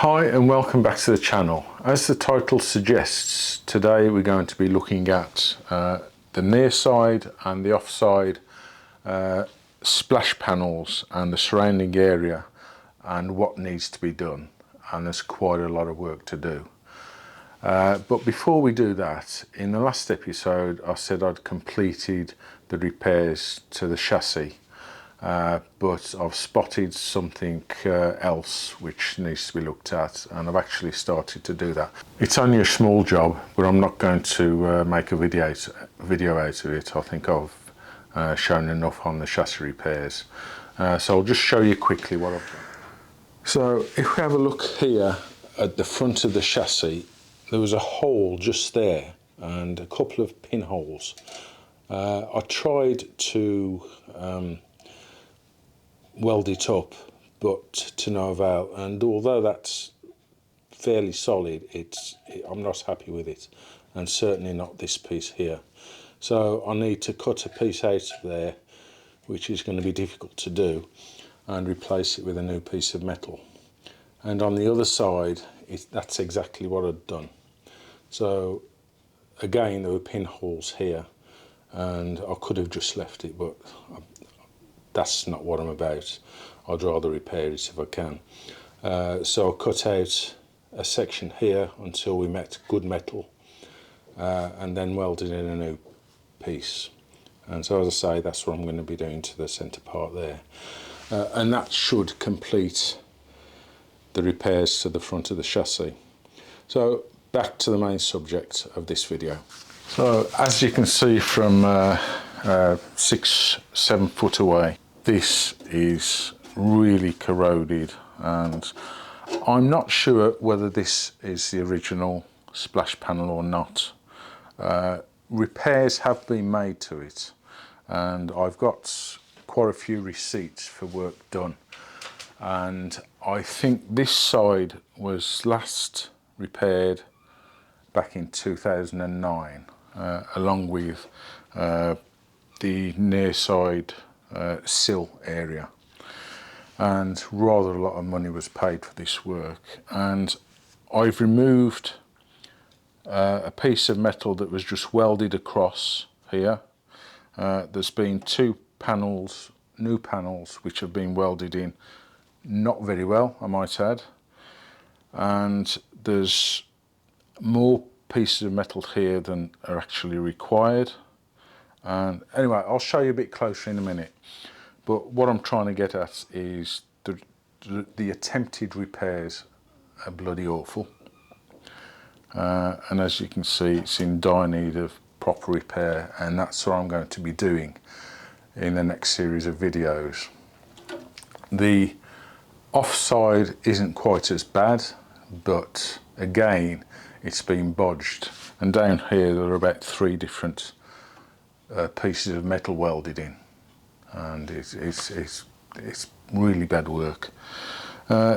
Hi and welcome back to the channel. As the title suggests, today we're going to be looking at the near side and the offside splash panels and the surrounding area and what needs to be done, and there's quite a lot of work to do. But before we do that, in the last episode I said I'd completed the repairs to the chassis. But I've spotted something else which needs to be looked at, and I've actually started to do that. It's only a small job, but I'm not going to make a video out of it. I think I've shown enough on the chassis repairs. So I'll just show you quickly what I've done. So if we have a look here at the front of the chassis, there was a hole just there and a couple of pinholes. I tried to weld it up, but to no avail, and although that's fairly solid, I'm not happy with it, and certainly not this piece here. So I need to cut a piece out of there, which is going to be difficult to do, and replace it with a new piece of metal. And on the other side, that's exactly what I'd done. So again, there were pinholes here, and I could have just left it, but that's not what I'm about. I'd rather repair it if I can. So I cut out a section here until we met good metal, and then welded in a new piece. And so, as I say, that's what I'm going to be doing to the centre part there. And that should complete the repairs to the front of the chassis. So back to the main subject of this video. So as you can see from 6-7 foot away, this is really corroded, and I'm not sure whether this is the original splash panel or not. Repairs have been made to it, and I've got quite a few receipts for work done, and I think this side was last repaired back in 2009, along with the near side sill area, and rather a lot of money was paid for this work. And I've removed a piece of metal that was just welded across here. There's been two panels, new panels, which have been welded in not very well, I might add, and there's more pieces of metal here than are actually required. And anyway, I'll show you a bit closer in a minute, but what I'm trying to get at is the attempted repairs are bloody awful, and as you can see, it's in dire need of proper repair, and that's what I'm going to be doing in the next series of videos. The offside isn't quite as bad, but again, it's been bodged, and down here there are about 3 different pieces of metal welded in, and it's really bad work.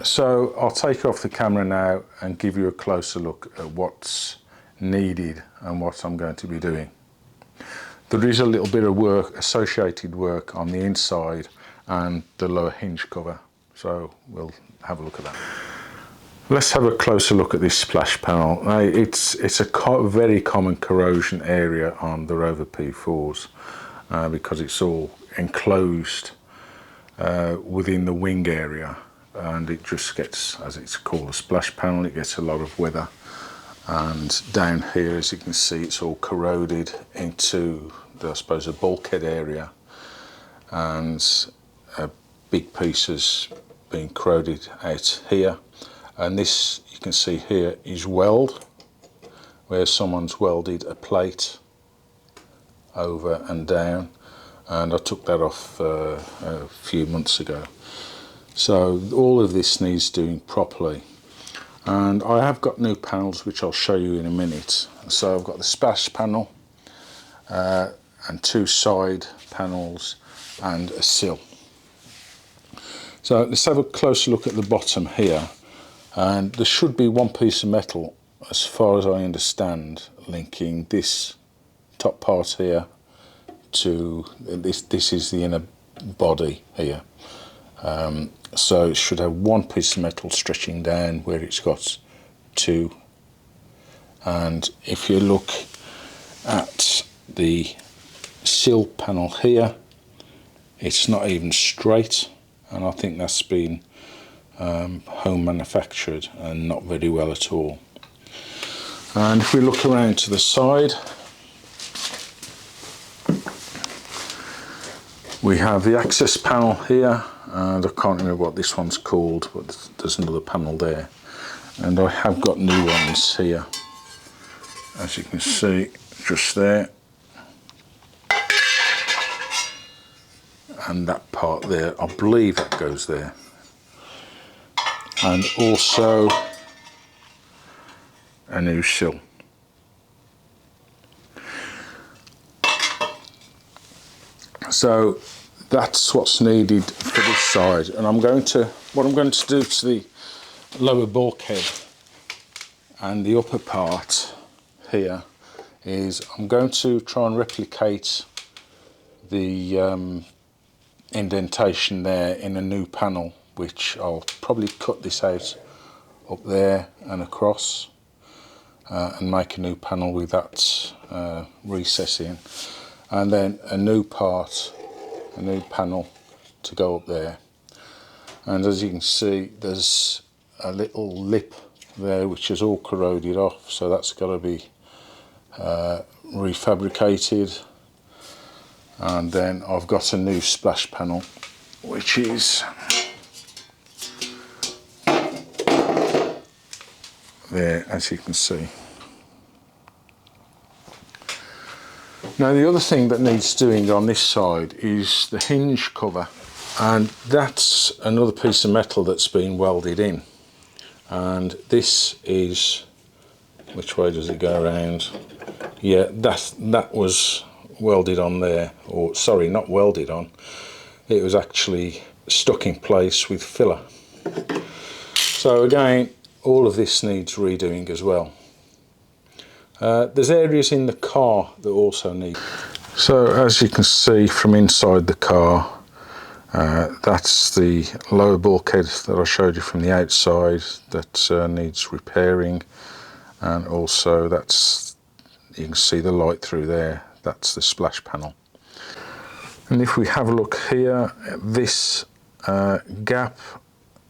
So I'll take off the camera now and give you a closer look at what's needed and what I'm going to be doing. There is a little bit of work, associated work, on the inside and the lower hinge cover, so we'll have a look at that. Let's have a closer look at this splash panel. Now, it's a very common corrosion area on the Rover P4s because it's all enclosed within the wing area, and it just gets, as it's called, a splash panel. It gets a lot of weather, and down here, as you can see, it's all corroded into I suppose a bulkhead area, and big pieces being corroded out here. And this, you can see here, is weld, where someone's welded a plate over and down, and I took that off a few months ago. So all of this needs doing properly, and I have got new panels which I'll show you in a minute. So I've got the splash panel and 2 side panels and a sill. So let's have a closer look at the bottom here. And there should be 1 piece of metal, as far as I understand, linking this top part here to this. This is the inner body here, So it should have one piece of metal stretching down where it's got two. And if you look at the sill panel here, it's not even straight, and I think that's been home manufactured and not very well at all. And if we look around to the side, we have the access panel here, and I can't remember what this one's called, but there's another panel there. And I have got new ones here, as you can see, just there. And that part there, I believe that goes there. And also a new sill. So that's what's needed for this side. And what I'm going to do to the lower bulkhead and the upper part here is I'm going to try and replicate the indentation there in a new panel, which I'll probably cut this out up there and across and make a new panel with that recess in, and then a new panel to go up there. And as you can see, there's a little lip there which is all corroded off, so that's got to be refabricated. And then I've got a new splash panel, which is there, as you can see. Now the other thing that needs doing on this side is the hinge cover, and that's another piece of metal that's been welded in. And this is, which way does it go around? Yeah, that was welded on there, or sorry, not welded on, it was actually stuck in place with filler. So again, all of this needs redoing as well. There's areas in the car that also need. So as you can see from inside the car, that's the lower bulkhead that I showed you from the outside that needs repairing, and also that's, you can see the light through there, that's the splash panel. And if we have a look here, this gap,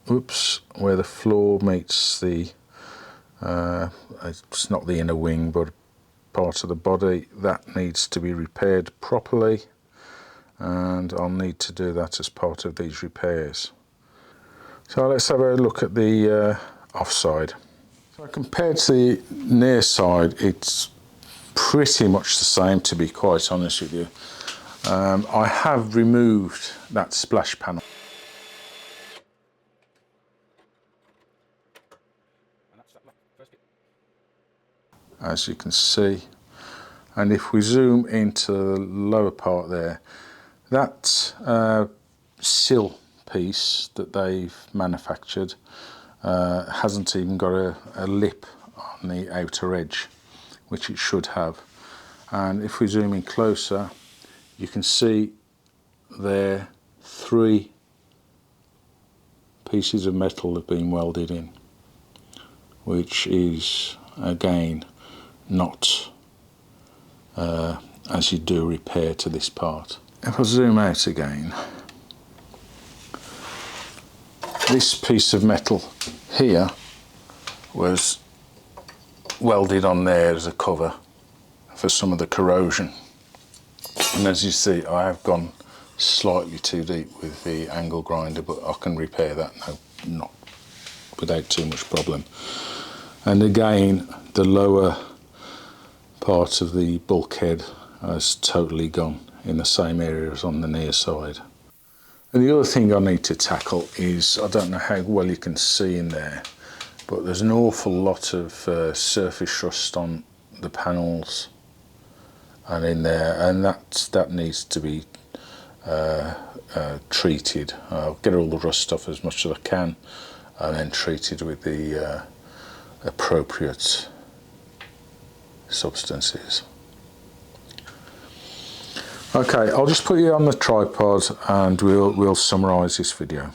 where the floor meets the, it's not the inner wing but part of the body, that needs to be repaired properly, and I'll need to do that as part of these repairs. So let's have a look at the offside. So compared to the near side, it's pretty much the same, to be quite honest with you. I have removed that splash panel. As you can see, and if we zoom into the lower part there, that sill piece that they've manufactured hasn't even got a lip on the outer edge, which it should have. And if we zoom in closer, you can see there 3 pieces of metal have been welded in, which is again not as you do repair to this part. If I zoom out again, this piece of metal here was welded on there as a cover for some of the corrosion. And as you see, I have gone slightly too deep with the angle grinder, but I can repair that not without too much problem. And again, the lower part of the bulkhead has totally gone in the same area as on the near side. And the other thing I need to tackle is, I don't know how well you can see in there, but there's an awful lot of surface rust on the panels and in there, and that needs to be treated. I'll get all the rust off as much as I can and then treated with the appropriate substances. Okay, I'll just put you on the tripod and we'll summarise this video.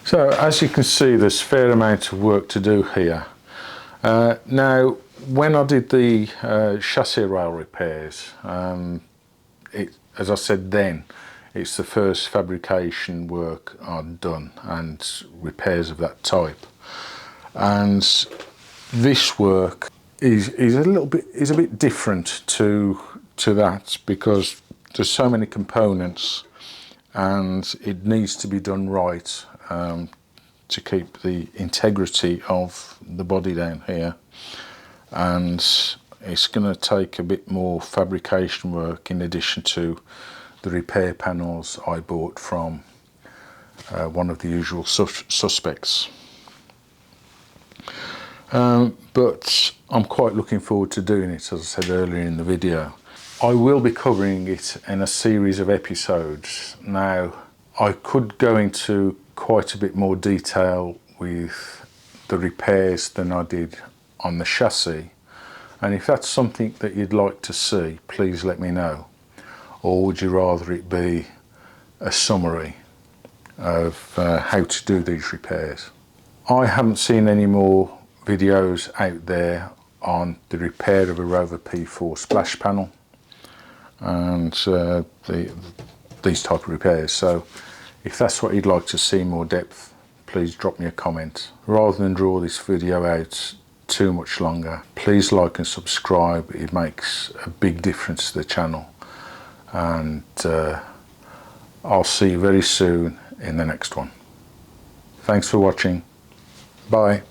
So as you can see, there's a fair amount of work to do here. Now when I did the chassis rail repairs, as I said then, it's the first fabrication work I've done and repairs of that type. And this work is a bit different to that, because there's so many components and it needs to be done right to keep the integrity of the body down here. And it's going to take a bit more fabrication work in addition to the repair panels I bought from one of the usual suspects. But I'm quite looking forward to doing it, as I said earlier in the video. I will be covering it in a series of episodes. Now, I could go into quite a bit more detail with the repairs than I did on the chassis, and if that's something that you'd like to see, please let me know. Or would you rather it be a summary of how to do these repairs? I haven't seen any more videos out there on the repair of a Rover P4 splash panel and these type of repairs. So if that's what you'd like to see more depth, please drop me a comment. Rather than draw this video out too much longer, please like and subscribe. It makes a big difference to the channel. And I'll see you very soon in the next one. Thanks for watching. Bye.